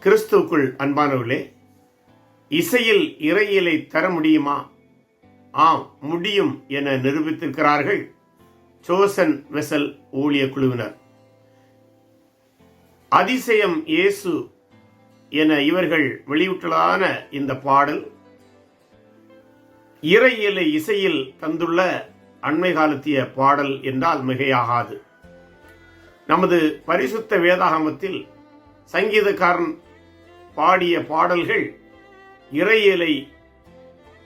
கிறிஸ்துவுக்குள் அன்பானவர்களே, இசையில் இறையியலை தர முடியுமா? ஆம், முடியும் என நிரூபித்திருக்கிறார்கள் சோசன் வெசல் ஊழிய குழுவினர். அதிசயம் இயேசு என இவர்கள் வெளியிட்டுள்ளதான இந்த பாடல் இறையியலை இசையில் தந்துள்ள அண்மை காலத்திய பாடல் என்றால் மிகையாகாது. நமது பரிசுத்த வேதாகமத்தில் சங்கீதக்காரன் பாடிய பாடல்கள் இறையியலை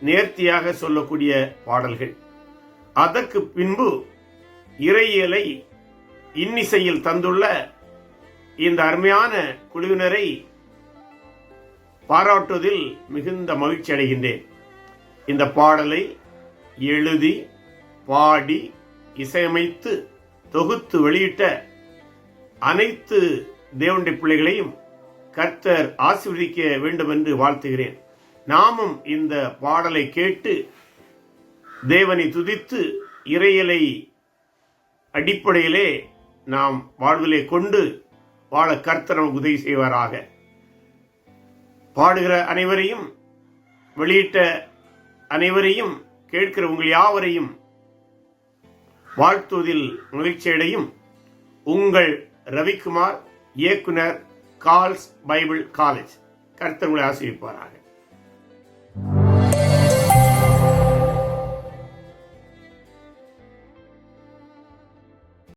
நேர்த்தியாக சொல்லக்கூடிய பாடல்கள். அதற்கு பின்பு இறையியலை இன்னிசையில் தந்துள்ள இந்த அருமையான குழுவினரை பாராட்டுவதில் மிகுந்த மகிழ்ச்சி அடைகின்றேன். இந்த பாடலை எழுதி பாடி இசையமைத்து தொகுத்து வெளியிட்ட அனைத்து தேவனுடைய பிள்ளைகளையும் கர்த்தர் ஆசீர்வதிக்க வேண்டும் என்று வாழ்த்துகிறேன். நாமும் இந்த பாடலை கேட்டு தேவனை துதித்து இறையியலை அடிப்படையிலே நாம் வாழ்விலே கொண்டு வாழ கர்த்தர் நமக்கு உதவி செய்வாராக. பாடுகிற அனைவரையும், வெளியிட்ட அனைவரையும், கேட்கிற உங்கள் யாவரையும் வாழ்த்துவதில் மகிழ்ச்சியடையும் உங்கள் ரவிக்குமார், இயக்குனர், கால்ஸ் பைபிள் காலேஜ். கர்த்தர் உங்களை ஆசீர்வதிப்பாராக.